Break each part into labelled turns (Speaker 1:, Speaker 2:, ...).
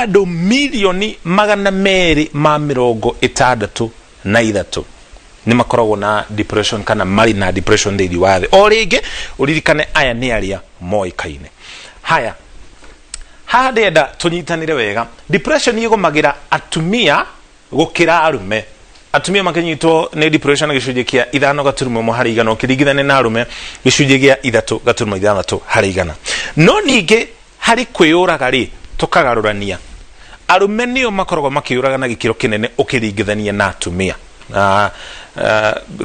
Speaker 1: andũ milioni 263 nĩ makoragwo na depression kana mari na depression thĩinĩ wa thĩ. O rĩngĩ uririkane aya nĩ arĩa moĩkaine. Haya, haha ndenda tũnyitanĩre wega. Depression ĩgũmagĩra atumia gũkĩra arume. Atumia makĩnyitwo nĩ depression gĩcunjĩ kĩa 5.1 harĩ igana ũkĩringithania na arume gĩcunjĩ gĩa 3.6 harĩ igana. No ningĩ harĩ kwĩyũraga rĩ, tũkagarũrania. Arume nĩo makoragwo makĩyũraga na gĩkĩro kĩnene ũkĩringithania na atumia.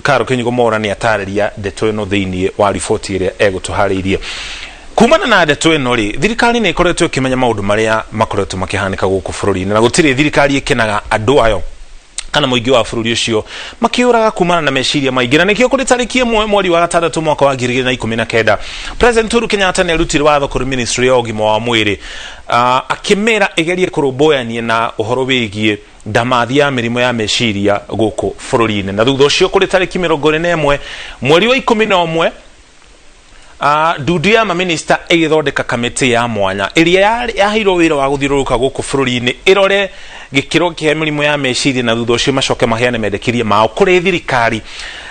Speaker 1: Karo Kĩnyugo Mora nĩ atarĩria ndeto ĩno thĩinĩ wa riboti ĩrĩa egũtũharĩirie. Kumana na ndeto ĩno rĩ, thirikari nĩ ĩkoretwo ĩkĩmenya maũndũ marĩa makoretwo makĩhanĩka gũkũ bũrũri-inĩ, na gũtirĩ thirikari ĩkenaga andũ ayo kana mũingĩ wa bũrũri ũcio makĩũraga kumana na meciria maingĩ. Na nĩkĩo kũrĩ tarĩki 1 mweri wa gatandatũ mwaka wa 2019 President Uhuru Kenyatta nĩ arutire watho kũrĩ ministry ya ũgima wa mwĩrĩ akĩmera ĩgerie kũrũmbũyania na ũhoro wĩgiĩ ndamathi ya mĩrimũ ya meciria gũkũ bũrũri-inĩ. Na thutha ũcio kũrĩ tarĩki 21 mweri wa 11 Ndudu ya maminista ĩgĩthondeka kamĩtĩ ya mwanya ĩrĩa yaheirwo wĩra wa gũthiũrũrũka gũkũ bũrũri-inĩ ĩrore gĩkĩro kĩa mĩrimũ ya meciria, na thutha ũcio macoke maheane mendekithia mao kũrĩ thirikari.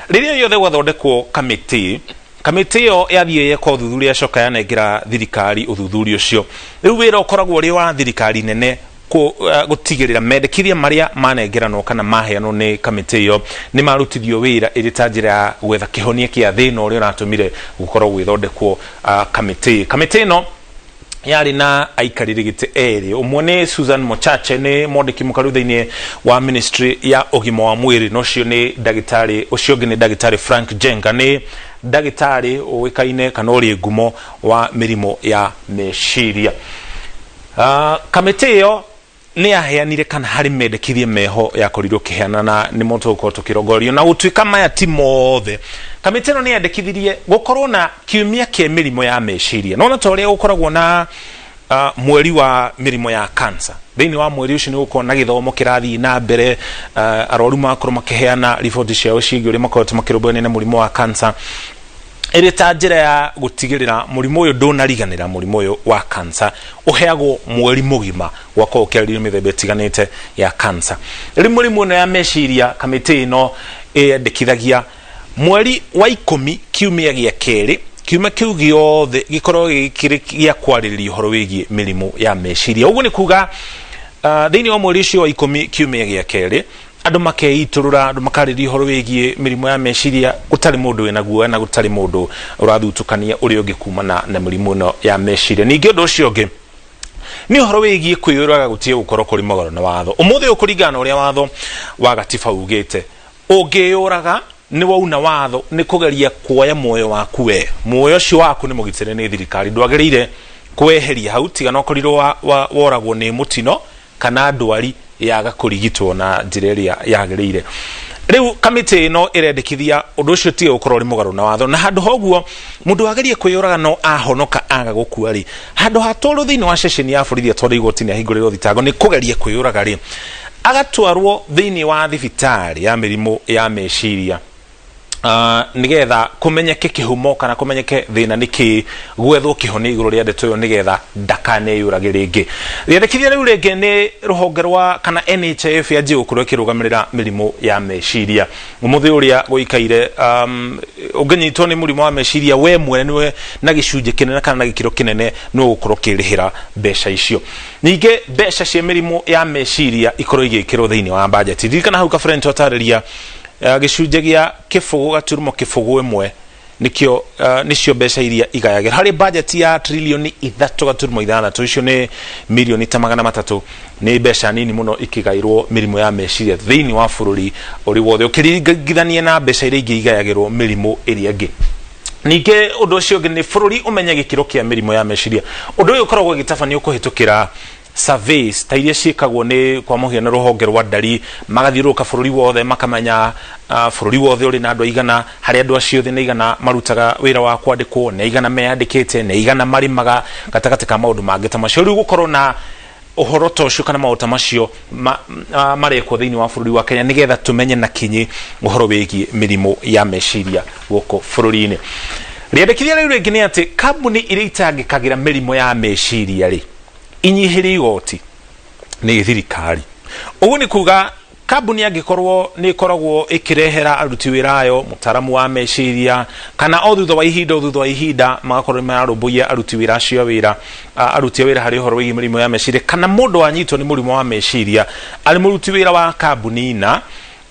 Speaker 1: Rĩrĩa yothe gwathondekwo kamĩtĩ ĩyo yathiĩ yeka ũthuthuria yacoka yanengera thirikari ũthuthuria ũcio. Rĩu wĩra ũkoragwo ũrĩ wa thirikari nene gũtigĩrĩra mendekithia marĩa manengeranwo kana maheanwo nĩ kamĩtĩ ĩyo nĩ marutithio wĩra ĩrĩ ta njĩra ya gwetha kĩhonia kĩa thĩna ũrĩa ũratũmire gũkorwo gwĩthondekwo kamĩtĩ. Kamĩtĩ ĩno yarĩ na aikarĩri gĩtĩ erĩ. Ũmwe nĩ Susan Mochache, nĩ mwandĩki mũkaru thĩinĩ wa ministry ya ũgima wa mwĩrĩ, na ũcio nĩ ndagĩtarĩ Frank Jenga, nĩ ndagĩtarĩ ũĩkaine kana ũrĩ ngumo wa mĩrimũ ya meciria. Kamĩtĩ ĩyo nĩ yaheanire kana harĩ mendekithia meho yakorirwo kĩheana, na nĩ mo tũgũkorwo tũkĩrongorerio na gũtuĩka maya ti mothe. Kamĩtĩ ĩno nĩ yandĩkithirie gũkorwo na kiumia kĩa mĩrimũ ya meciria. No ta ũrĩa gũkoragwo na mweri wa mĩrimũ ya cancer, thĩinĩ wa mweri ũcio nĩ gũkorwo na gĩthomo kĩrathiĩ na mbere, arwaru makorwo makĩheana riboti ciao ciĩgiĩ ũrĩa makoretwo makĩrũmbũyania na mũrimũ wa cancer, ĩrĩ ta njĩra ya gũtigĩrĩra mũrimũ ũyũ ndũnariganĩra mũrimũ ũyũ wa cancer ũheagwo mweri mũgima gwakorwo ũkĩarĩrĩrio mĩthemba ĩtiganĩte ya cancer. Rĩu mũrimũ ĩno ya meciria kamĩtĩ ĩno ĩyandĩkithagia mweri wa 10 kiumia gĩa kerĩ. Kiumia kĩu gĩothe gĩkorwo gĩa kwarĩrĩria ũhoro wĩgiĩ mĩrimũ ya meciria. Ũguo nĩ kuga thĩinĩ wa mweri ũcio wa 10 kiumia gĩa kerĩ andũ makeitũrũra, andũ makarĩrĩria ũhoro wĩgiĩ mĩrimũ ya meciria. Gũtarĩ mũndũ wĩna guoya na gũtarĩ mũndũ ũrathutukania ũrĩa ũngĩ kumana na mĩrimũ ĩno ya meciria. Ningĩ ũndũ ũcio ũngĩ nĩ ũhoro wĩgiĩ kwĩyũraga gũtiĩ gũkorwo kũrĩ mũgarũ na watho. Ũmũthĩ ũkũringana ũrĩa watho wa gatiba ugĩte, ũngĩyũraga nĩ wauna watho nĩ kũgeria kuoya muoyo waku we. Muoyo ũcio waku nĩ mũgitĩre nĩ thirikari, ndwagĩrĩire kweheria hau, tiga no korirwo woragwo nĩ mũtino kana ndwari yaga kũrigitwo na njĩra ĩrĩa yagĩrĩire. Rĩu kamĩtĩ ĩno ĩrendekithia ũndũ ũcio tiga gũkorwo ũrĩ mũgarũ na watho, na handũ hoguo mũndũ agerie kwĩyũraga no ahonoka aga gũkua rĩ, handũ hatwarwo thĩinĩ wa ceceni ya borithi atwarwo igoti-inĩ ahingũrĩrwo thitango nĩ kũgeria kwĩyũraga rĩ, agatwarwo thĩinĩ wa thibitarĩ ya mĩrimũ ya meciria nigetha kumenyeke kihumo kana kumenyeke thina niki gwethwo kihoni iguru ria ndeto yo nigetha ndakaneyurage ringi. Riandikithia riu ringi ni ruhonge rwa kana NHIF ya gukorwo kirugamirira mirimo ya meciria. Umuthi uria guikaire ungenyitwo ni murimo wa meciria we mwene niwe na gicunje kinene kana na gikiro kinene no gukorwo kirihira mbeca icio. Ninge mbeca cia mirimo ya meciria ikorwo igikirwo thiini wa budget. Dirikana hau ka friend totariria gicunje gia kifugu gaturumo kifugu imwe nikio nicio mbeca iria igayagira hari budget ya trilioni 3.6 icio ni milioni 300 ni mbeca nini muno ikigairwo mirimo ya meciria thiini wa bururi uri wothe ukiringithania na mbeca iria ingi igayagirwo mirimo iria ingi. Ninge undu ucio ngi ni bururi umenye gikiro kia mirimo ya meciria. Undu uyu ukoragwo gitafanio kuhitukira surveys ta iria ciikagwo ni kwa muhiano ruhonge rwa ndari magathiuruka bururi wothe makamenya bururi wothe uri na andu aigana hari andu acio thi igana marutaga wira wa kwandikwo na igana meyandikite na igana marimaga gatagati ka maundu mangi ta macio riu gukorwo na uhoro tocio kana maundu macio marekwo thiini wa bururi wa Kenya nigetha tumenye na kinyi uhoro wegi mirimo ya meciria guko bururi-ini. Riandikithia riu ringi ni ati kambuni iria itangikagira mirimo ya meciria ri inyihiri igoti nĩ thirikari. Ũguo nĩ kuga kambuni angĩkorwo nĩ ikoragwo ikirehera aruti wĩra ayo mũtaramu wa meciria kana o thutha wa ihinda magakorwo mararũmbũiya aruti wĩra acio wĩra aruti wĩra harĩ ũhoro wĩgiĩ mĩrimũ ya meciria kana mũndũ wanyitwo nĩ mũrimũ wa meciria arĩ mũruti wĩra wa kambuni na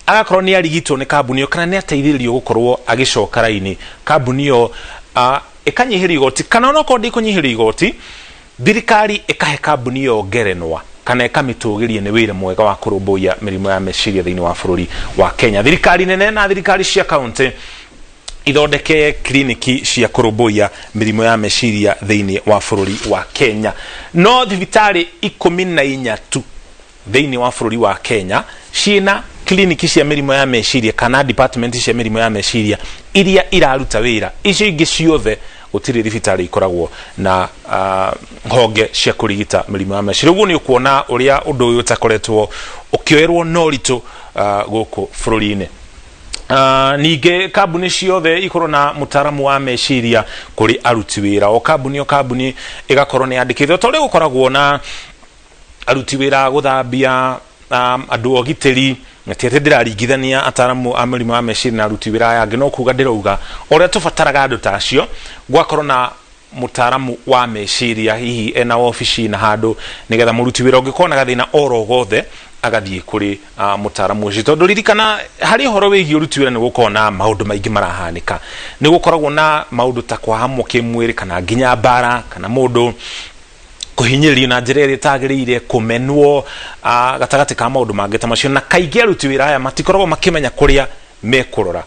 Speaker 1: agakorwo nĩ arigitwo nĩ kambuni ĩyo kana nĩ ateithĩrĩrio gũkorwo agĩcoka raini, kambuni ĩyo ĩkanyihĩrio igoti kana onokorwo ndĩkũnyihĩrio igoti, thirikari ĩkahe kambuni ĩyo ngerenwa kana ĩkamĩtũgĩria nĩ wĩra mwega wa kũrũmbũiya mĩrimũ ya meciria thĩinĩ wa bũrũri wa Kenya. Thirikari nene na thirikari cia kaunti ithondeke kliniki cia kũrũmbũiya mĩrimũ ya meciria thĩinĩ wa bũrũri wa Kenya. No thibitarĩ 14 tu thĩinĩ wa bũrũri wa Kenya ciĩna kliniki cia mĩrimũ ya meciria kana department cia mĩrimũ ya meciria iria iraruta wĩra. Icio ingĩ ciothe gũtirĩ thibitarĩ ikoragwo na honge cia kũrigita mĩrimũ ya meciria. Ũguo nĩ ũkuona ũrĩa ũndũ ũyũ ũtakoretwo ũkĩoerwo na ũritũ gũkũ bũrũri-inĩ. Ningĩ kambuni ciothe ikorwo na mũtaramu wa meciria kũrĩ aruti wĩra, o kambuni ĩgakorwo nĩ yandĩkĩtwo ta ũrĩa gũkoragwo na aruti wĩra gũthambia, andũ ogitĩri, ti atĩ ndĩraringithania ataramu a mĩrimũ ya meciria na aruti wĩra aya angĩ, no kuga ndĩrauga ũrĩa tũbataraga andũ ta acio gwakorwo na mũtaramu wa meciria hihi ena ofici na handũ nĩgetha mũruti wĩra ũngĩkorwo na gathĩna oro gothe agathiĩ kũrĩ mũtaramu ũcio. Tondũ ririkana harĩ ũhoro wĩgiĩ ũruti wĩra nĩ gũkoragwo na maũndũ maingĩ marahanĩka. Nĩ gũkoragwo na maũndũ ta kwahamwo kĩmwĩrĩ kana nginya mbara kana mũndũ kũhinyĩrĩrio na njĩra ĩrĩa ĩtagĩrĩire, kũmenwo gatagatĩ ka maũndũ mangĩ ta macio, na kaingĩ aruti wĩra aya matikoragwo makĩmenya kũrĩa mekũrora.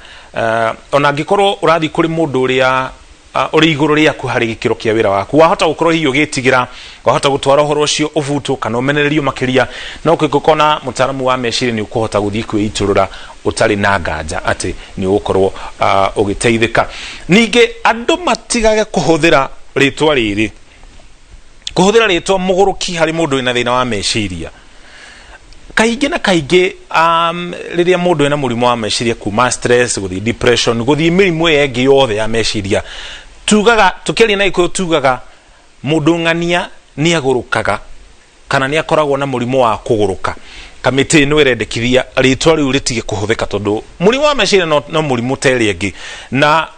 Speaker 1: Ona angĩkorwo ũrathiĩ kũrĩ mũndũ ũrĩa ũrĩ igũrũ rĩaku harĩ gĩkĩro kĩa wĩra waku, wahota gũkorwo hihi ũgĩtigĩra, wahota gũtwara ũhoro ũcio ũbutwo kana ũmenererio makĩria, no kũngĩkorwo na mũtaramu wa meciria nĩ ũkũhota gũthiĩ kwĩitũrũra ũtarĩ na nganja atĩ nĩ ũgũkorwo ũgĩteithĩka. Ningĩ andũ matigage kũhũthĩra rĩtwa rĩrĩ, kũhũthĩra rĩtwa mũgũrũki harĩ mũndũ wĩna thĩna wa meciria. Kaingĩ na kaingĩ rĩrĩa mũndũ ena mũrimũ wa meciria, kuma stress, gũthiĩ depression, gũthiĩ mĩrimũ ĩyo ĩngĩ yothe ya meciria, tukĩaria na Gĩkũyũ tugaga mũndũ ng'ania nĩ agũrũkaga kana nĩ akoragwo na mũrimũ wa kũgũrũka. Kamĩtĩ ĩno ĩrendekithia rĩtwa rĩu rĩtige kũhũthĩka tondũ mũrimũ wa meciria no mũrimũ ta ĩrĩa ĩngĩ, na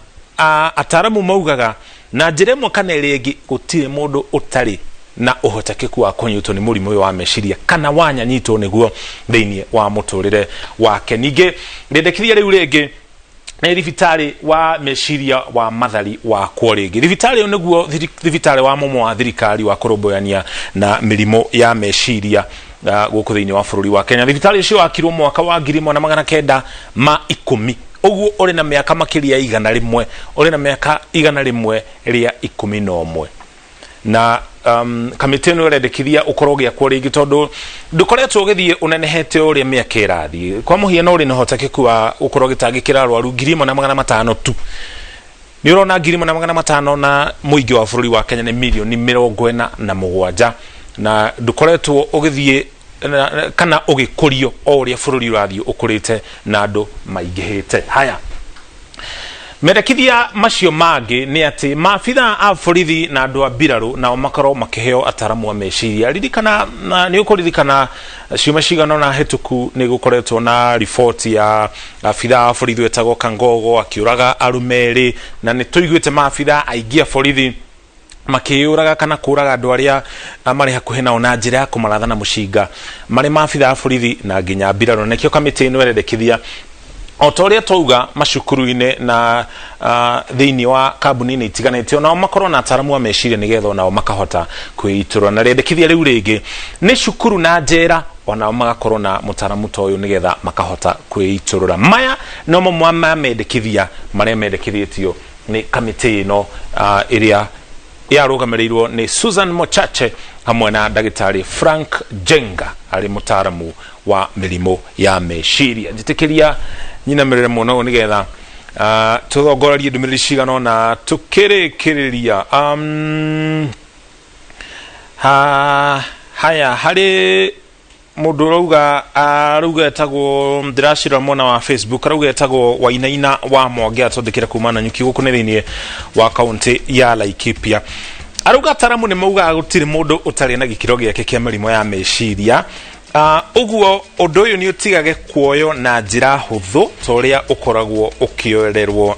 Speaker 1: ataramu maugaga na njĩra ĩmwe kana ĩrĩa ĩngĩ gũtirĩ mũndũ ũtarĩ na ũhotekeku wa kũnyitwo nĩ mũrimũ ũyũ wa meciria kana wanyanyitwo nĩguo thĩinĩ wa mũtũrĩre wake. Ningĩ rĩendekithia rĩu rĩngĩ nĩ thibitarĩ wa meciria wa Mathari wa Kworĩngĩ. Thibitarĩ ũyũ nĩguo thibitarĩ wa mũmwe wa thirikari wa kũrũmbũyania na mĩrimũ ya meciria gũkũ thĩinĩ wa bũrũri wa Kenya. Thibitarĩ ũcio wakirwo mwaka wa 1910. Ũguo ũrĩ na mĩaka makĩria 100, ũrĩ na mĩaka 111. Na kamĩtĩ ĩno ĩrendekithia ũkorwo ũgĩakwo rĩngĩ tondũ ndũkoretwo ũgĩthiĩ ũnenehete ũrĩa mĩaka ĩrathiĩ. Kwa mũhiano ũrĩ na ũhotekeku wa ũkorwo ũgĩtangĩkĩra arwaru 1,500 tu. Nĩ ũrona 1,500 na mũingĩ wa bũrũri wa Kenya nĩ milioni 47, na ndũkoretwo ũgĩthiĩ kana ũgĩkũrio o ũrĩa bũrũri ũrathiĩ ũkũrĩte na andũ maingĩhĩte. Haya, mendekithia macio mangĩ nĩ atĩ maabitha a borithi na andũ a mbirarũ nao makorwo makĩheo ataramu a meciria. Ririkana nĩ ũkũririkana ciuma cigana na hĩtũku nĩ gũkoretwo na riboti ya abitha a borithi wetagwo Kangogo akĩũraga arũme erĩ, na nĩ tũiguĩte maabitha aingĩ a borithi makĩũraga kana kũraga andũ arĩa marĩ hakuhĩ nao na njĩra ya kũmaratha na mũcinga, marĩ maabitha a borithi na nginya mbirarũ. Nakĩo kamĩtĩ ĩno ĩrendekithia o ta ũrĩa twauga macukuru-inĩ na thĩinĩ wa kambuni-inĩ itiganĩte onao makorwo na ataramu a meciria nĩgetha onao makahota kwĩitũrũra. Na rĩendekithia rĩu rĩngĩ nĩ cukuru na njera onao magakorwo na mũtaramu ta ũyũ nĩgetha makahota kwĩitũrũra. Maya no mamwe ma mendekithia marĩa mendekithĩtio nĩ kamĩtĩ ĩno ĩrĩa yarũgamĩrĩirwo nĩ Susan Mochache hamwe na ndagĩtarĩ Frank Jenga arĩ mũtaramu wa mĩrimũ ya meciria. Njĩtĩkĩria nyinamĩrĩre mũno nĩgetha tũthongorerie ndũmĩrĩri cigana na tũkĩrĩkĩrĩria. Haya, harĩ mũndũ arauga etagwo ndĩracira mwena wa Facebook, arauga etagwo Wainaina wa Mwangi atondekera kuma na nyuki gũkũ nĩ thĩinĩ wa kaunti ya Laikipia. aruga taramu ni mauga gutiri mundu utari na gikiro giake kia mirimo ya meciria. Uguo undu uyu ni utigage kuoyo na njira huthu toria ukoragwo ukioererwo.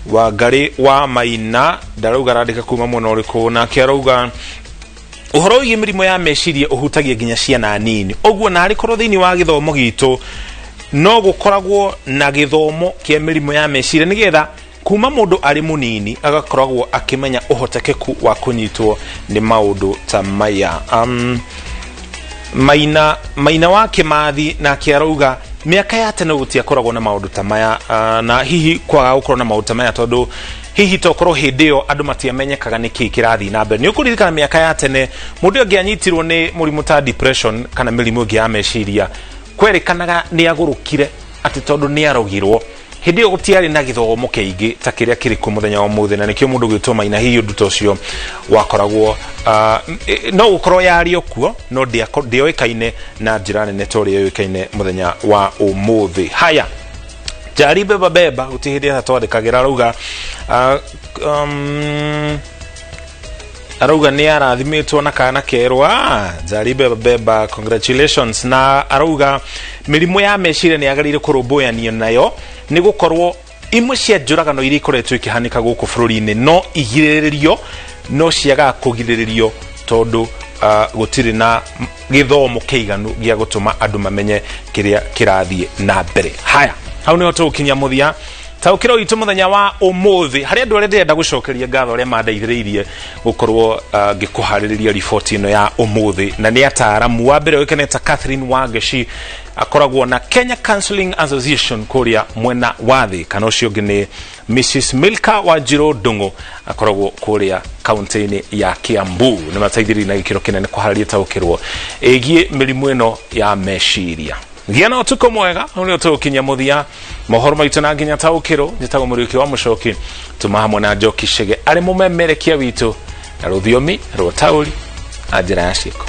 Speaker 1: Wangari wa Maina ndarauga randika kuma muno uriku na kiarauga uhoro wigi mirimo ya meciria uhutagia nginya ciana nini. Uguo na ari korwo thiini wa githomo gitu no gukoragwo na githomo kia mirimo ya meciria nigetha kuma mundu ari munini agakoragwo akimenya uhotekeku wa kunyitwo ni maundu ta maya. Maina wa Kimathi na kiarauga miaka ya tene gutiakoragwo na maundu ta maya, na hihi kwaga gukorwo na maundu ta maya tondu hihi tokorwo hindio andu matiamenyekaga niki kirathi na mbere. Ni ukuririkana miaka ya tene mundu angianyitirwo ni murimu ta depression kana mirimu ingi ya meciria kwerikanaga ni agurukire ati tondu ni arogirwo. Hindi gutiari na githomo kiingi ta kiria kiri ku muthenya wa muthe, na nikio mundu gwitwo Maina hihi undu tocio wakoragwo no ukorwo yari okuo no ndioikaine na njira nene tori yoikaine muthenya wa umuthe. Haya, Jari Beba utihidi atwandikagira arauga ni arathimitwo na kana kerwa. Jari Beba, congratulations. Na arauga mirimo ya meciria ni agarire kurumbuyanio nayo ni gukorwo imwe cia njuragano iri ikoretwo ikihanika guku bururi-ini no igiriririo no ciaga kugiriririo tondu gutiri na githomo kiiganu gia gutuma andu mamenye kiria kirathie na mbere. Haya, hau ni tukinya muthia taukiro itu muthenya wa umuthi hari andu arenda gucokeria ngatho ria mandeithiriirie gukorwo ngikuhaririria riboti ino ya umuthi, na ni ataramu wa mbere wikeneta Catherine Wangeshi akoragwo na Kenya Counseling Association kuria mwena wathi, kana ucio ngini Mrs Milka Wanjiru Ndungu akoragwo kuria kaunti-ini ya Kiambu. Ni mateithiri na gikiro kinene kuhariria taukirwo egie mirimu ino ya meciria. Giana utuko mwega uri tukinya muthia mohoro maitu na nginya taukiro njitago muriuki wa mucoki tuma hamwe na Njoki Shege ari mumemerekia witu na ruthiomi rwa tauri ajira ya ciiko.